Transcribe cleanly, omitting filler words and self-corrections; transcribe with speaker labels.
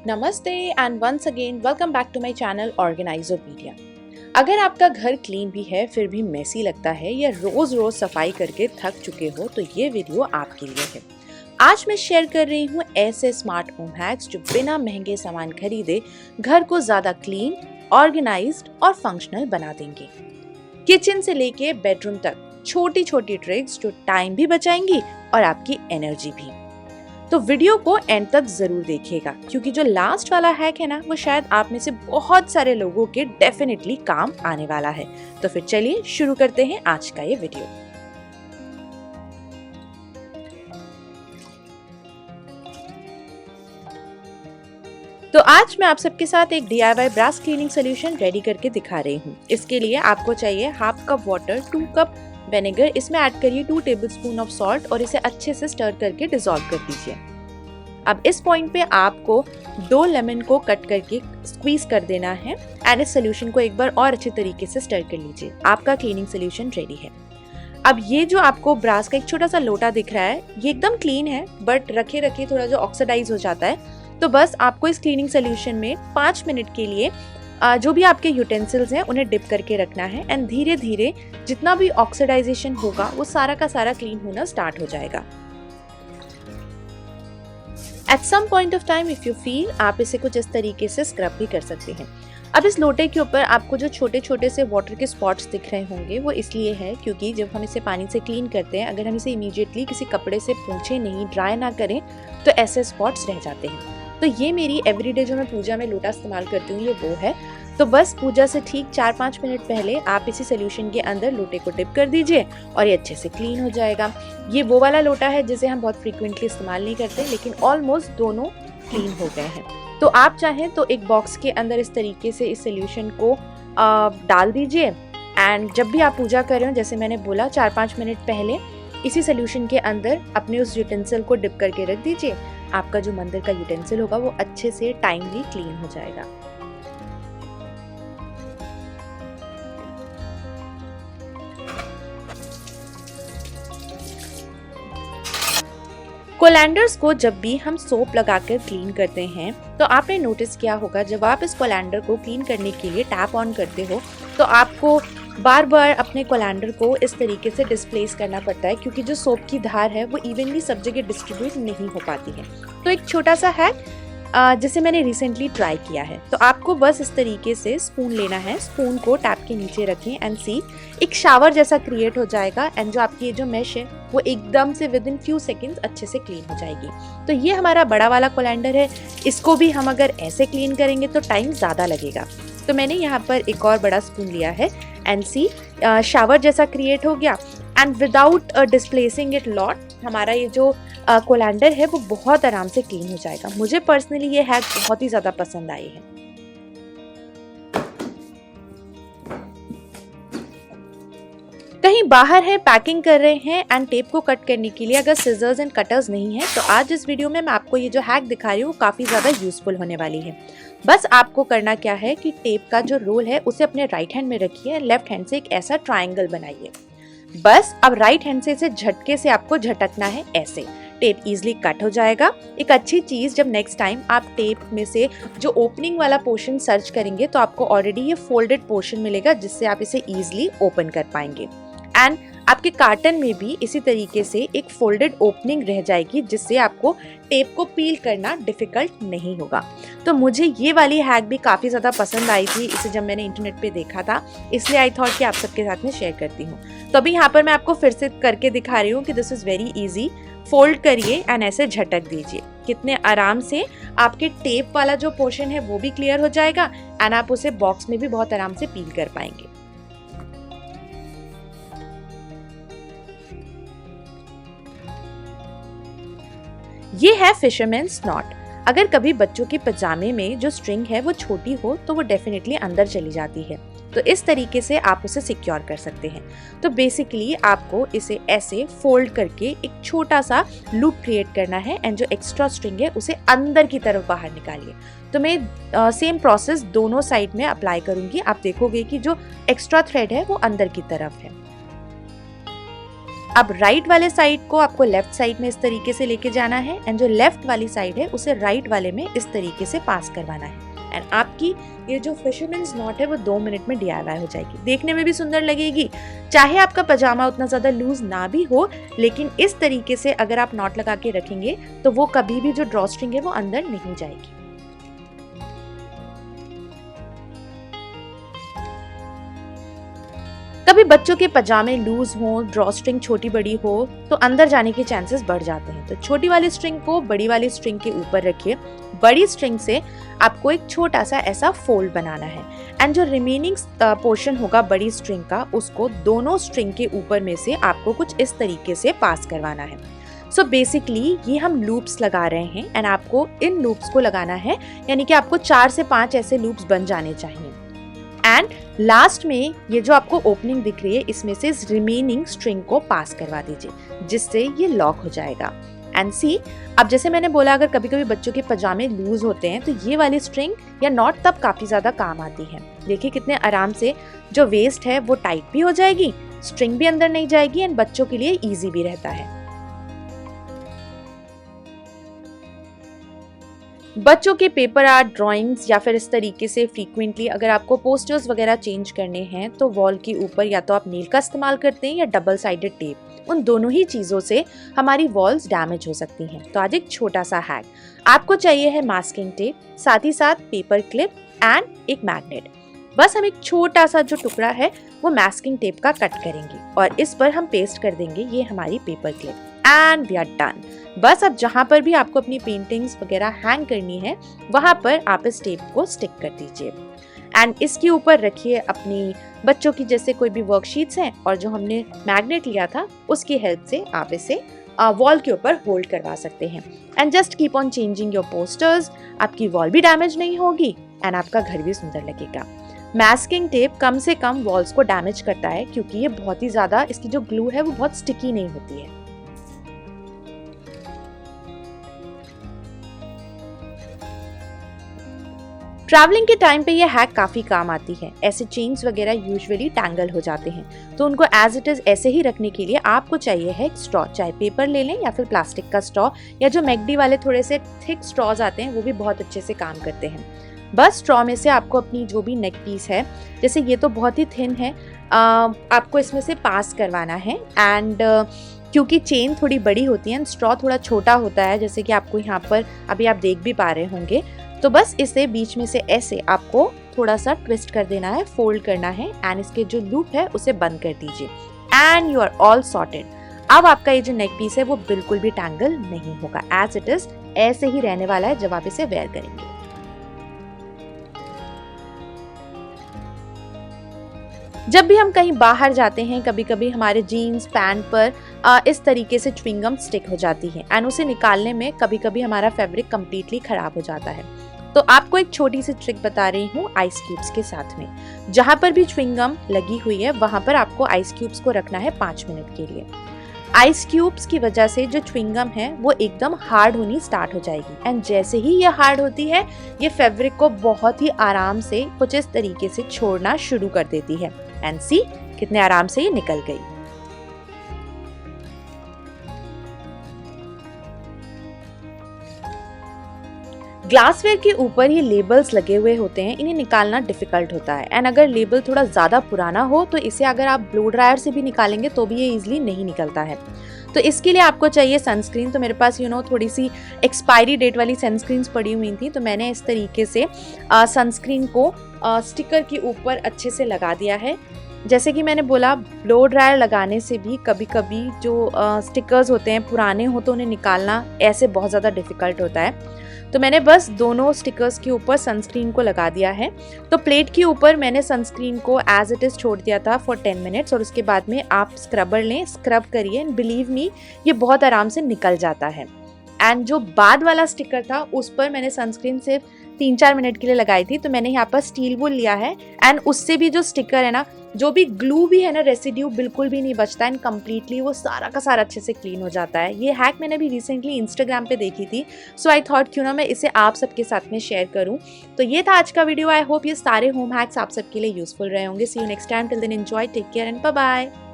Speaker 1: नमस्ते and once again welcome back to my channel Organizopedia. अगर आपका घर क्लीन भी है फिर भी मेसी लगता है या रोज रोज सफाई करके थक चुके हो तो ये वीडियो आपके लिए है। आज मैं शेयर कर रही हूँ ऐसे स्मार्ट होम हैक्स जो बिना महंगे सामान खरीदे घर को ज्यादा क्लीन, ऑर्गेनाइज्ड और फंक्शनल बना देंगे। किचन से लेके बेडरूम तक छोटी छोटी ट्रिक्स जो टाइम भी बचाएंगी और आपकी एनर्जी भी। तो वीडियो को एंड तक जरूर देखिएगा क्योंकि जो लास्ट वाला हैक है ना वो शायद आप में से बहुत सारे लोगों के डेफिनेटली काम आने वाला है। तो फिर चलिए शुरू करते हैं आज का ये वीडियो। तो आज मैं आप सबके साथ एक DIY brass cleaning solution ready करके दिखा रही हूँ। इसके लिए आपको चाहिए half cup water, 2 cup vinegar, इसमें ऐड करिए 2 टेबलस्पून ऑफ सॉल्ट और इसे अच्छे से स्टर करके डिसॉल्व कर दीजिए। अब इस पॉइंट पे आपको 2 लेमन को कट करके स्क्वीज कर देना है एंड इस सोल्यूशन को एक बार और अच्छे तरीके से स्टर कर लीजिए। आपका क्लीनिंग सोल्यूशन रेडी है। अब ये जो आपको ब्रास का एक छोटा सा लोटा दिख रहा है ये एकदम क्लीन है बट रखे रखे थोड़ा जो ऑक्सीडाइज हो जाता है। तो बस आपको इस क्लीनिंग सोल्यूशन में 5 मिनट के लिए जो भी आपके यूटेंसिल्स हैं उन्हें डिप करके रखना है एंड धीरे धीरे जितना भी ऑक्सीडाइजेशन होगा वो सारा का सारा क्लीन होना स्टार्ट हो जाएगा। At some point of time if you feel आप इसे कुछ इस तरीके से स्क्रब भी कर सकते हैं। अब इस लोटे के ऊपर आपको जो छोटे छोटे से वाटर के स्पॉट्स दिख रहे होंगे वो इसलिए है क्योंकि जब हम इसे पानी से क्लीन करते हैं अगर हम इसे इमीडिएटली किसी कपड़े से पोंछे नहीं, ड्राई ना करें तो ऐसे स्पॉट्स रह जाते हैं। तो ये मेरी एवरीडे जो मैं पूजा में लोटा इस्तेमाल करती हूँ ये वो है। तो बस पूजा से ठीक 4-5 मिनट पहले आप इसी सोल्यूशन के अंदर लोटे को डिप कर दीजिए और ये अच्छे से क्लीन हो जाएगा। ये वो वाला लोटा है जिसे हम बहुत फ्रीक्वेंटली इस्तेमाल नहीं करते लेकिन ऑलमोस्ट दोनों क्लीन हो गए हैं। तो आप चाहें तो एक बॉक्स के अंदर इस तरीके से इस सोल्यूशन को डाल दीजिए एंड जब भी आप पूजा कर रहे हो जैसे मैंने बोला 4-5 मिनट पहले इसी सोल्यूशन के अंदर अपने उस यूटेंसिल को डिप करके रख दीजिए। आपका जो मंदिर का यूटेंसिल होगा वो अच्छे से टाइमली क्लीन हो जाएगा। कोलैंडर्स को जब भी हम सोप लगाकर क्लीन करते हैं तो आपने नोटिस किया होगा जब आप इस कोलैंडर को क्लीन करने के लिए टैप ऑन करते हो तो आपको बार बार अपने कोलैंडर को इस तरीके से डिस्प्लेस करना पड़ता है क्योंकि जो सोप की धार है वो इवनली सब जगह डिस्ट्रीब्यूट नहीं हो पाती है। तो एक छोटा सा हैक जिसे मैंने रिसेंटली ट्राई किया है। तो आपको बस इस तरीके से स्पून लेना है, स्पून को टैप के नीचे रखें एंड सी एक शावर जैसा क्रिएट हो जाएगा एंड जो आपकी ये जो मेश है वो एकदम से विद इन फ्यू सेकेंड्स अच्छे से क्लीन हो जाएगी। तो ये हमारा बड़ा वाला कोलैंडर है, इसको भी हम अगर ऐसे क्लीन करेंगे तो टाइम ज़्यादा लगेगा। तो मैंने यहाँ पर एक और बड़ा स्पून लिया है एंड सी शावर जैसा क्रिएट हो गया and without displacing it lot हमारा ये जो कोलैंडर है वो बहुत आराम से क्लीन हो जाएगा। मुझे पर्सनली ये हैक बहुत ही ज़्यादा पसंद आई है। कहीं बाहर है, पैकिंग कर रहे हैं एंड टेप को कट करने के लिए अगर सिजर्स एंड कटर्स नहीं है तो आज इस वीडियो में मैं आपको ये जो हैक दिखा रही हूँ काफ़ी ज़्यादा यूजफुल होने वाली है। बस आपको करना क्या है कि टेप का जो रोल है उसे अपने राइट हैंड में रखिए, लेफ्ट हैंड से एक ऐसा ट्राइंगल बनाइए। बस अब राइट हैंड से इसे झटके से आपको झटकना है, ऐसे टेप इजीली कट हो जाएगा। एक अच्छी चीज जब नेक्स्ट टाइम आप टेप में से जो ओपनिंग वाला पोर्शन सर्च करेंगे तो आपको ऑलरेडी ये फोल्डेड पोर्शन मिलेगा जिससे आप इसे इजीली ओपन कर पाएंगे एंड आपके कार्टन में भी इसी तरीके से एक फोल्डेड ओपनिंग रह जाएगी जिससे आपको टेप को पील करना डिफिकल्ट नहीं होगा। तो मुझे ये वाली हैक भी काफ़ी ज़्यादा पसंद आई थी इसे जब मैंने इंटरनेट पे देखा था, इसलिए आई थॉट कि आप सबके साथ में शेयर करती हूँ। तो अभी यहाँ पर मैं आपको फिर से करके दिखा रही हूँ कि this is very easy. Fold करिए एंड ऐसे झटक दीजिए, कितने आराम से आपके टेप वाला जो पोर्शन है वो भी क्लियर हो जाएगा एंड आप उसे बॉक्स में भी बहुत आराम से पील कर पाएंगे। ये है फिशरमैन्स नॉट। अगर कभी बच्चों के पजामे में जो स्ट्रिंग है वो छोटी हो तो वो डेफिनेटली अंदर चली जाती है, तो इस तरीके से आप उसे सिक्योर कर सकते हैं। तो बेसिकली आपको इसे ऐसे फोल्ड करके एक छोटा सा लूप क्रिएट करना है एंड जो एक्स्ट्रा स्ट्रिंग है उसे अंदर की तरफ बाहर निकालिए। तो मैं सेम प्रोसेस दोनों साइड में अप्लाई करूंगी। आप देखोगे कि जो एक्स्ट्रा थ्रेड है वो अंदर की तरफ है। अब राइट वाले साइड को आपको लेफ्ट साइड में इस तरीके से लेके जाना है एंड जो लेफ्ट वाली साइड है उसे राइट वाले में इस तरीके से पास करवाना है एंड आपकी ये जो फिशरमैन्स नॉट है वो 2 मिनट में DIY हो जाएगी। देखने में भी सुंदर लगेगी, चाहे आपका पजामा उतना ज्यादा लूज ना भी हो, लेकिन इस तरीके से अगर आप नॉट लगा के रखेंगे तो वो कभी भी जो ड्रॉ स्ट्रिंग है वो अंदर नहीं जाएगी। कभी बच्चों के पजामे लूज हो, ड्रॉ स्ट्रिंग छोटी बड़ी हो तो अंदर जाने के चांसेस बढ़ जाते हैं। तो छोटी वाली स्ट्रिंग को बड़ी वाली स्ट्रिंग के ऊपर रखिए। बड़ी स्ट्रिंग से आपको एक छोटा सा ऐसा फोल्ड बनाना है एंड जो रिमेनिंग पोर्शन होगा बड़ी स्ट्रिंग का उसको दोनों स्ट्रिंग के ऊपर में से आपको कुछ इस तरीके से पास करवाना है। सो बेसिकली ये हम लूप्स लगा रहे हैं एंड आपको इन लूप्स को लगाना है, यानी कि आपको 4 से 5 ऐसे लूप्स बन जाने चाहिए। एंड लास्ट में ये जो आपको ओपनिंग दिख रही है इसमें से इस रिमेनिंग स्ट्रिंग को पास करवा दीजिए जिससे ये लॉक हो जाएगा। एंड सी, अब जैसे मैंने बोला अगर कभी कभी बच्चों के पजामे लूज होते हैं तो ये वाली स्ट्रिंग या नॉट तब काफी ज्यादा काम आती है। देखिए कितने आराम से जो वेस्ट है वो टाइट भी हो जाएगी, स्ट्रिंग भी अंदर नहीं जाएगी एंड बच्चों के लिए ईजी भी रहता है। बच्चों के पेपर आर्ट, ड्राइंग्स या फिर इस तरीके से फ्रीक्वेंटली अगर आपको पोस्टर्स वगैरह चेंज करने हैं तो वॉल के ऊपर या तो आप नील का इस्तेमाल करते हैं या डबल साइडेड टेप, उन दोनों ही चीज़ों से हमारी वॉल्स डैमेज हो सकती हैं। तो आज एक छोटा सा हैक, आपको चाहिए है मास्किंग टेप, साथ ही साथ पेपर क्लिप एंड एक मैग्नेट। बस हम एक छोटा सा जो टुकड़ा है वो मास्किंग टेप का कट करेंगे और इस पर हम पेस्ट कर देंगे ये हमारी paper clip and we are done. बस अब जहां पर भी आपको अपनी पेंटिंग्स वगैरह हैंग करनी है वहां पर आप इस टेप को स्टिक कर दीजिए एंड इसके ऊपर रखिए अपनी बच्चों की जैसे कोई भी वर्कशीट्स हैं और जो हमने मैग्नेट लिया था उसकी हेल्प से आप इसे वॉल के ऊपर होल्ड करवा सकते हैं and just keep on changing your posters. आपकी वॉल भी डैमेज नहीं होगी एंड आपका घर भी सुंदर लगेगा। मैस्किंग टेप कम से कम वॉल्स को डैमेज करता है क्योंकि ये बहुत ही ज्यादा, इसकी जो ग्लू है वो बहुत स्टिकी नहीं होती है। ट्रैवलिंग के टाइम पे ये हैक काफी काम आती है। ऐसे चेन्स वगैरह यूजुअली टैंगल हो जाते हैं तो उनको एज इट इज ऐसे ही रखने के लिए आपको चाहिए है एक स्ट्रॉ, चाहे पेपर ले लें या फिर प्लास्टिक का स्ट्रॉ या जो मैगडी वाले थोड़े से थिक स्ट्रॉज आते हैं वो भी बहुत अच्छे से काम करते हैं। बस स्ट्रॉ में से आपको अपनी जो भी नेक पीस है, जैसे ये तो बहुत ही थिन है, आपको इसमें से पास करवाना है एंड क्योंकि चेन थोड़ी बड़ी होती है, स्ट्रॉ थोड़ा छोटा होता है जैसे कि आपको यहाँ पर अभी आप देख भी पा रहे होंगे, तो बस इसे बीच में से ऐसे आपको थोड़ा सा ट्विस्ट कर देना है, फोल्ड करना है एंड इसके जो लूप है उसे बंद कर दीजिए and you are all sorted. अब आपका ये जो नेक पीस है वो बिल्कुल भी टैंगल नहीं होगा, एज इट इज ऐसे ही रहने वाला है जब आप इसे वेयर करेंगे। जब भी हम कहीं बाहर जाते हैं कभी कभी हमारे जीन्स पैंट पर इस तरीके से च्युइंगम स्टिक हो जाती है एंड उसे निकालने में कभी कभी हमारा फैब्रिक कंप्लीटली खराब हो जाता है। तो आपको एक छोटी सी ट्रिक बता रही हूँ आइस क्यूब्स के साथ में। जहां पर भी च्युइंगम लगी हुई है वहां पर आपको आइस क्यूब्स को रखना है 5 मिनट के लिए। आइस क्यूब्स की वजह से जो च्युइंगम है वो एकदम हार्ड होनी स्टार्ट हो जाएगी एंड जैसे ही ये हार्ड होती है ये फैब्रिक को बहुत ही आराम से कुछ इस तरीके से छोड़ना शुरू कर देती है एंड सी कितने आराम से ये निकल गई। ग्लासवेयर के ऊपर ये लेबल्स लगे हुए होते हैं, इन्हें निकालना डिफिकल्ट होता है एंड अगर लेबल थोड़ा ज़्यादा पुराना हो तो इसे अगर आप ब्लो ड्रायर से भी निकालेंगे तो भी ये इजीली नहीं निकलता है। तो इसके लिए आपको चाहिए सनस्क्रीन। तो मेरे पास थोड़ी सी एक्सपायरी डेट वाली सनस्क्रीन्स पड़ी हुई थी तो मैंने इस तरीके से सनस्क्रीन को स्टिकर के ऊपर अच्छे से लगा दिया है। जैसे कि मैंने बोला ब्लो ड्रायर लगाने से भी कभी कभी जो स्टिकर्स होते हैं पुराने हो तो उन्हें निकालना ऐसे बहुत ज़्यादा डिफिकल्ट होता है। तो मैंने बस दोनों स्टिकर्स के ऊपर सनस्क्रीन को लगा दिया है। तो प्लेट के ऊपर मैंने सनस्क्रीन को एज इट इज़ छोड़ दिया था फॉर 10 मिनट्स और उसके बाद में आप स्क्रबर लें, स्क्रब करिए एंड बिलीव मी ये बहुत आराम से निकल जाता है। एंड जो बाद वाला स्टिकर था उस पर मैंने सनस्क्रीन सिर्फ 3-4 मिनट के लिए लगाई थी। तो मैंने यहाँ पर स्टील वूल लिया है एंड उससे भी जो स्टिकर है ना, जो भी ग्लू भी है ना, रेसिड्यू बिल्कुल भी नहीं बचता एंड कम्प्लीटली वो सारा का सारा अच्छे से क्लीन हो जाता है। ये हैक मैंने अभी रिसेंटली इंस्टाग्राम पे देखी थी, सो आई थॉट क्यों ना मैं इसे आप सबके साथ में शेयर करूँ। तो ये था आज का वीडियो। आई होप ये सारे होम हैक्स आप सबके लिए यूजफुल रहे होंगे। See you next time, till then enjoy, take care and bye bye.